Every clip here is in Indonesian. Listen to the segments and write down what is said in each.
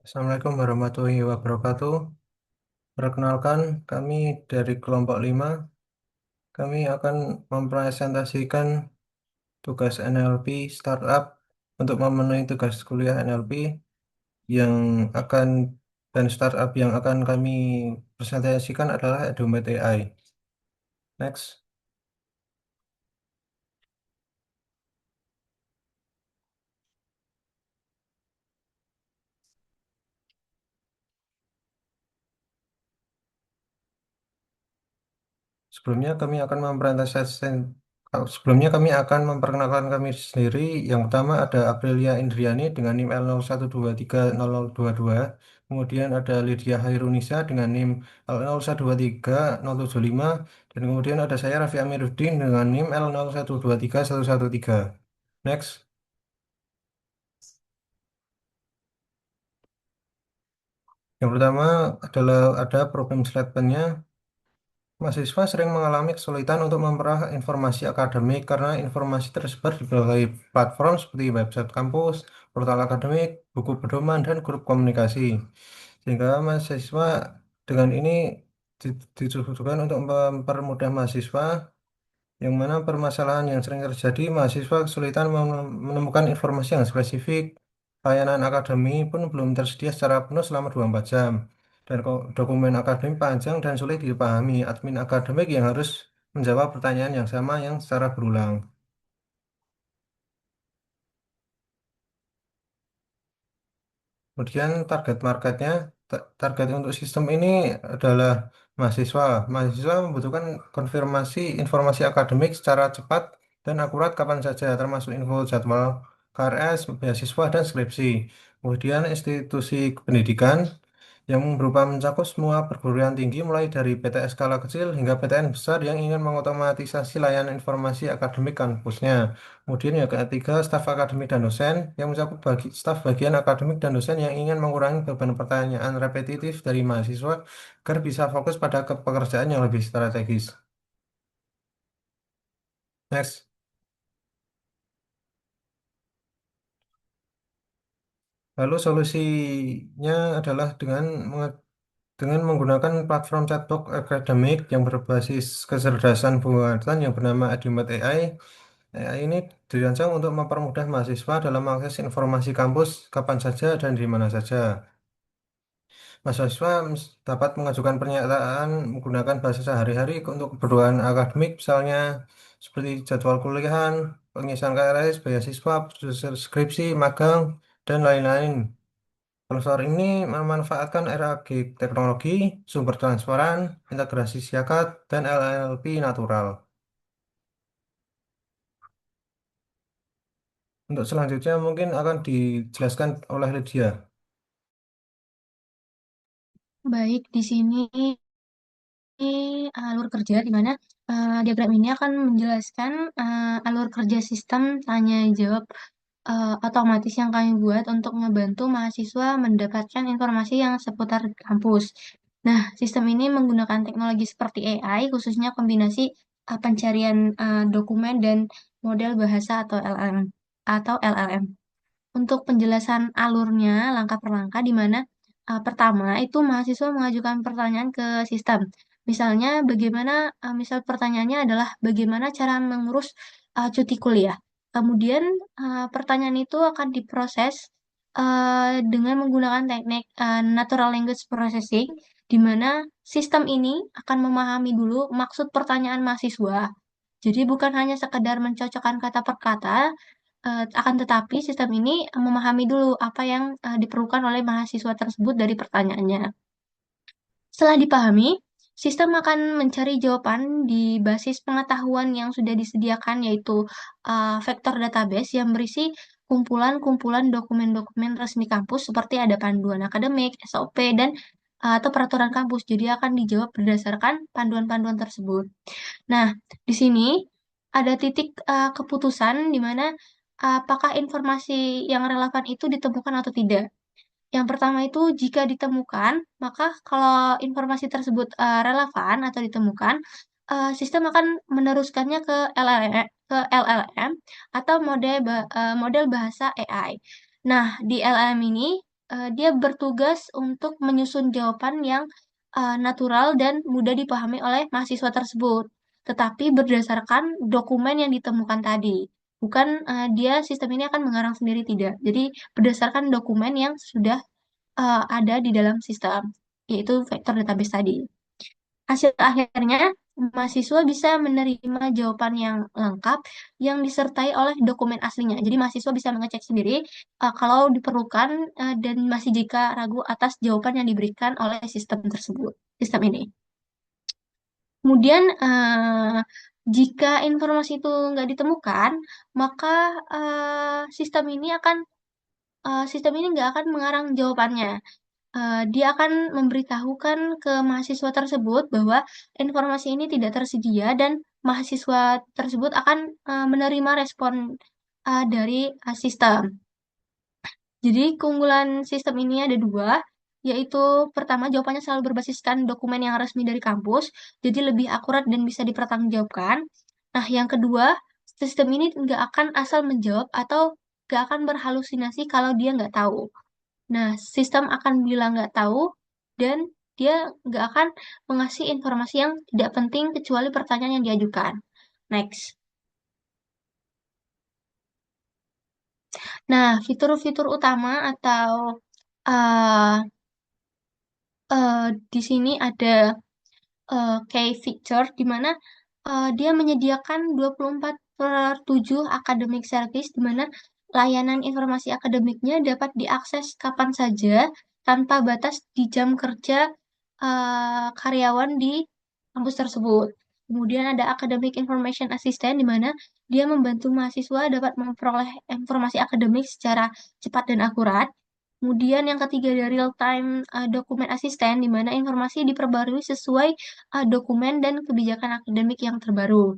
Assalamualaikum warahmatullahi wabarakatuh. Perkenalkan, kami dari kelompok 5. Kami akan mempresentasikan tugas NLP Startup untuk memenuhi tugas kuliah NLP yang akan dan startup yang akan kami presentasikan adalah Edumed AI. Next. Sebelumnya kami akan mempresentasikan Sebelumnya kami akan memperkenalkan kami sendiri. Yang pertama ada Aprilia Indriani dengan NIM L01230022. Kemudian ada Lydia Hairunisa dengan NIM L01230075. Dan kemudian ada saya Raffi Amiruddin dengan NIM L01231113. Next. Yang pertama adalah ada problem slide pen-nya. Mahasiswa sering mengalami kesulitan untuk memperoleh informasi akademik karena informasi tersebar di berbagai platform seperti website kampus, portal akademik, buku pedoman, dan grup komunikasi. Sehingga mahasiswa dengan ini ditujukan untuk mempermudah mahasiswa, yang mana permasalahan yang sering terjadi, mahasiswa kesulitan menemukan informasi yang spesifik. Layanan akademi pun belum tersedia secara penuh selama 24 jam. Dan dokumen akademik panjang dan sulit dipahami. Admin akademik yang harus menjawab pertanyaan yang sama yang secara berulang. Kemudian target marketnya, target untuk sistem ini adalah mahasiswa. Mahasiswa membutuhkan konfirmasi informasi akademik secara cepat dan akurat kapan saja, termasuk info jadwal KRS, beasiswa, dan skripsi. Kemudian institusi pendidikan yang berupa mencakup semua perguruan tinggi mulai dari PTS skala kecil hingga PTN besar yang ingin mengotomatisasi layanan informasi akademik kampusnya. Kemudian yang ketiga, staf akademik dan dosen yang mencakup staf bagian akademik dan dosen yang ingin mengurangi beban pertanyaan repetitif dari mahasiswa agar bisa fokus pada pekerjaan yang lebih strategis. Next. Lalu solusinya adalah dengan menggunakan platform chatbot akademik yang berbasis kecerdasan buatan yang bernama Adimat AI. AI ini dirancang untuk mempermudah mahasiswa dalam mengakses informasi kampus kapan saja dan di mana saja. Mahasiswa dapat mengajukan pernyataan menggunakan bahasa sehari-hari untuk kebutuhan akademik, misalnya seperti jadwal kuliahan, pengisian KRS, beasiswa, produser skripsi, magang, dan lain-lain. Profesor ini memanfaatkan era teknologi, sumber transparan, integrasi siakat, dan LLP natural. Untuk selanjutnya mungkin akan dijelaskan oleh Lydia. Baik, di sini alur kerja di mana diagram ini akan menjelaskan alur kerja sistem tanya jawab otomatis yang kami buat untuk membantu mahasiswa mendapatkan informasi yang seputar kampus. Nah, sistem ini menggunakan teknologi seperti AI, khususnya kombinasi pencarian dokumen dan model bahasa atau LLM. Untuk penjelasan alurnya langkah per langkah di mana pertama itu mahasiswa mengajukan pertanyaan ke sistem. Misalnya bagaimana misal pertanyaannya adalah bagaimana cara mengurus cuti kuliah. Kemudian pertanyaan itu akan diproses dengan menggunakan teknik natural language processing di mana sistem ini akan memahami dulu maksud pertanyaan mahasiswa. Jadi bukan hanya sekedar mencocokkan kata per kata, akan tetapi sistem ini memahami dulu apa yang diperlukan oleh mahasiswa tersebut dari pertanyaannya. Setelah dipahami, sistem akan mencari jawaban di basis pengetahuan yang sudah disediakan, yaitu vektor database yang berisi kumpulan-kumpulan dokumen-dokumen resmi kampus seperti ada panduan akademik, SOP, dan atau peraturan kampus. Jadi akan dijawab berdasarkan panduan-panduan tersebut. Nah, di sini ada titik keputusan di mana apakah informasi yang relevan itu ditemukan atau tidak. Yang pertama itu jika ditemukan, maka kalau informasi tersebut relevan atau ditemukan, sistem akan meneruskannya ke LLM atau model bahasa AI. Nah, di LLM ini dia bertugas untuk menyusun jawaban yang natural dan mudah dipahami oleh mahasiswa tersebut, tetapi berdasarkan dokumen yang ditemukan tadi. Bukan dia sistem ini akan mengarang sendiri tidak. Jadi berdasarkan dokumen yang sudah ada di dalam sistem, yaitu vektor database tadi. Hasil akhirnya, mahasiswa bisa menerima jawaban yang lengkap yang disertai oleh dokumen aslinya. Jadi mahasiswa bisa mengecek sendiri kalau diperlukan dan masih jika ragu atas jawaban yang diberikan oleh sistem tersebut, sistem ini. Kemudian jika informasi itu nggak ditemukan, maka sistem ini nggak akan mengarang jawabannya. Dia akan memberitahukan ke mahasiswa tersebut bahwa informasi ini tidak tersedia dan mahasiswa tersebut akan menerima respon dari sistem. Jadi keunggulan sistem ini ada dua, yaitu pertama jawabannya selalu berbasiskan dokumen yang resmi dari kampus, jadi lebih akurat dan bisa dipertanggungjawabkan. Nah, yang kedua, sistem ini nggak akan asal menjawab atau nggak akan berhalusinasi kalau dia nggak tahu. Nah, sistem akan bilang nggak tahu dan dia nggak akan mengasih informasi yang tidak penting kecuali pertanyaan yang diajukan. Next. Nah, fitur-fitur utama atau uh, di sini ada key feature di mana dia menyediakan 24/7 academic service di mana layanan informasi akademiknya dapat diakses kapan saja tanpa batas di jam kerja karyawan di kampus tersebut. Kemudian ada Academic Information Assistant di mana dia membantu mahasiswa dapat memperoleh informasi akademik secara cepat dan akurat. Kemudian yang ketiga ada real time document assistant di mana informasi diperbarui sesuai dokumen dan kebijakan akademik yang terbaru.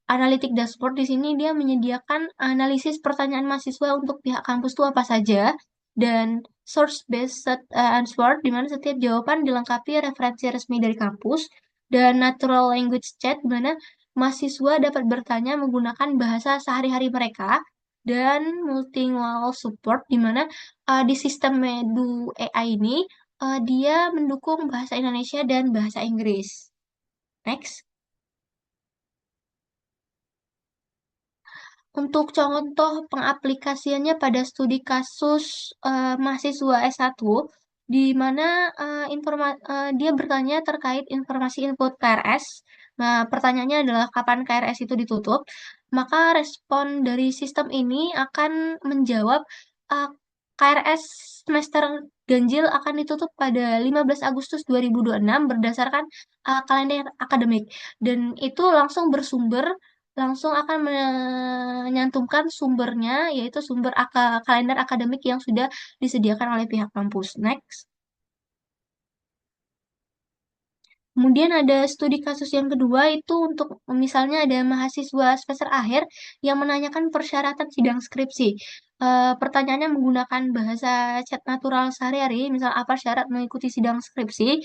Analytic dashboard di sini dia menyediakan analisis pertanyaan mahasiswa untuk pihak kampus itu apa saja dan source based answer di mana setiap jawaban dilengkapi referensi resmi dari kampus dan natural language chat di mana mahasiswa dapat bertanya menggunakan bahasa sehari-hari mereka dan multilingual support di mana di sistem Medu AI ini dia mendukung bahasa Indonesia dan bahasa Inggris. Next. Untuk contoh pengaplikasiannya pada studi kasus mahasiswa S1, di mana dia bertanya terkait informasi input KRS. Nah, pertanyaannya adalah kapan KRS itu ditutup. Maka respon dari sistem ini akan menjawab KRS semester ganjil akan ditutup pada 15 Agustus 2026 berdasarkan kalender akademik. Dan itu langsung akan menyantumkan sumbernya, yaitu sumber kalender akademik yang sudah disediakan oleh pihak kampus. Next. Kemudian ada studi kasus yang kedua itu untuk misalnya ada mahasiswa semester akhir yang menanyakan persyaratan sidang skripsi. Pertanyaannya menggunakan bahasa chat natural sehari-hari, misal apa syarat mengikuti sidang skripsi.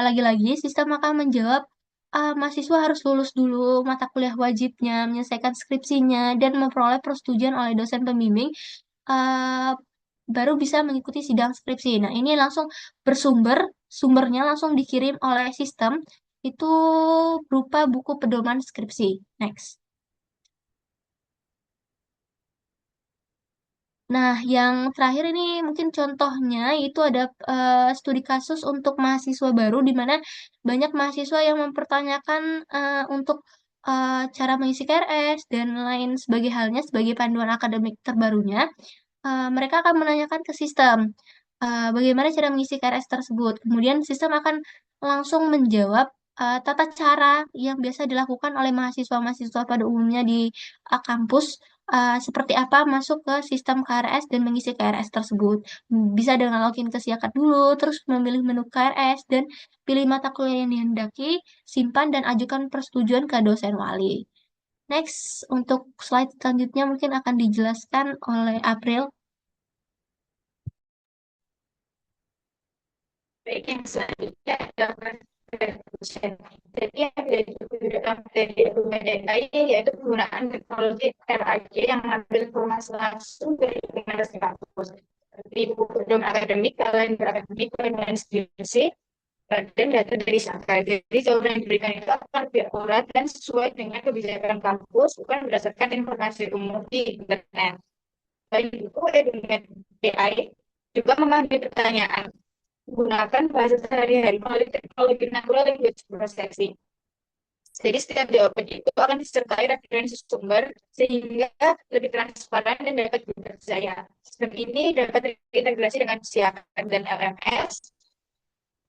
Lagi-lagi sistem akan menjawab mahasiswa harus lulus dulu mata kuliah wajibnya, menyelesaikan skripsinya, dan memperoleh persetujuan oleh dosen pembimbing eh, baru bisa mengikuti sidang skripsi. Nah, ini langsung sumbernya langsung dikirim oleh sistem, itu berupa buku pedoman skripsi. Next. Nah, yang terakhir ini mungkin contohnya itu ada studi kasus untuk mahasiswa baru di mana banyak mahasiswa yang mempertanyakan untuk cara mengisi KRS dan lain sebagai halnya sebagai panduan akademik terbarunya. Mereka akan menanyakan ke sistem bagaimana cara mengisi KRS tersebut. Kemudian sistem akan langsung menjawab tata cara yang biasa dilakukan oleh mahasiswa-mahasiswa pada umumnya di kampus, seperti apa masuk ke sistem KRS dan mengisi KRS tersebut. Bisa dengan login ke Siakat dulu, terus memilih menu KRS dan pilih mata kuliah yang dihendaki, simpan dan ajukan persetujuan ke dosen wali. Next, untuk slide selanjutnya mungkin akan dijelaskan oleh April. Baik, yang selanjutnya adalah dosen. Jadi yang dari dokumen DKI yaitu penggunaan teknologi RAG yang mengambil informasi langsung dari lingkungan kampus. di buku pedoman akademik, kalender akademik, penilaian skripsi, dan data dari Saka. Jadi jawaban yang diberikan itu akan lebih akurat dan sesuai dengan kebijakan kampus, bukan berdasarkan informasi umum di internet. Selain itu, Edunet AI juga memahami pertanyaan. Gunakan bahasa sehari-hari melalui teknologi natural language processing. Jadi setiap jawaban itu akan disertai referensi sumber sehingga lebih transparan dan dapat dipercaya. Sistem ini dapat terintegrasi dengan Siakan dan LMS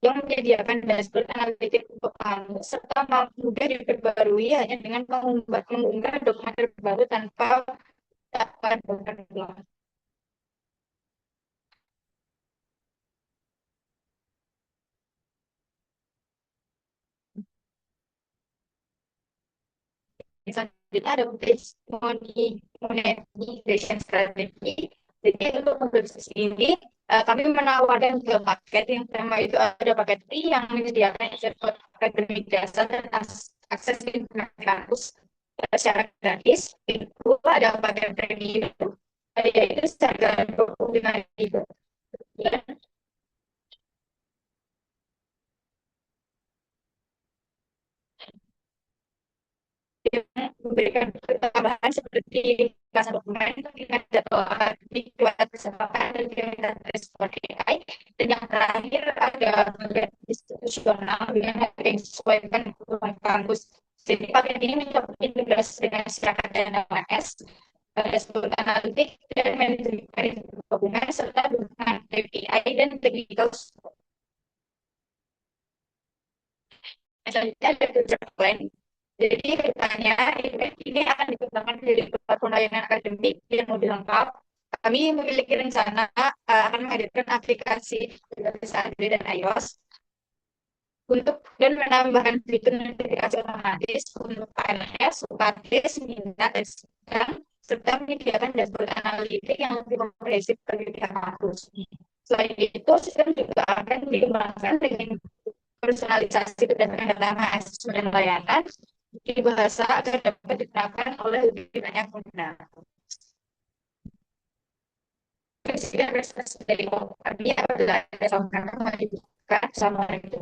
yang menyediakan dashboard analitik untuk Anda serta mudah diperbarui hanya dengan mengunggah dokumen terbaru tanpa dokumen. Selanjutnya ada monetization strategy. Jadi untuk bisnis ini kami menawarkan dua paket. Yang pertama itu ada paket free yang menyediakan server akademik dasar dan akses informasi kampus secara gratis. Itu ada paket premium yaitu seharga 25.000 yang memberikan tambahan seperti ringkasan dokumen, pengingat jadwal dibuat kesempatan dan pengingat respon AI. Dan yang terakhir ada bagian institusional dengan harga yang disesuaikan kebutuhan kampus. Jadi paket ini mencakup integrasi dengan Siakan dan LMS, dashboard analitik dan manajemen dokumen serta dukungan API dan technical support. Selanjutnya ada future plan. Jadi kedepannya event ini akan dikembangkan dari platform layanan akademik yang lebih lengkap. Kami memiliki rencana akan menghadirkan aplikasi berbasis Android dan iOS untuk dan menambahkan fitur notifikasi otomatis untuk PNS, UKT, minat, dan sedang, serta menyediakan dashboard analitik yang lebih komprehensif bagi pihak kampus. Selain itu, sistem juga akan dikembangkan dengan personalisasi berdasarkan data mahasiswa dan layanan di bahasa agar dapat diterapkan oleh lebih banyak pengguna. Presiden prestasi dari kami adalah sama-sama dibuka sama itu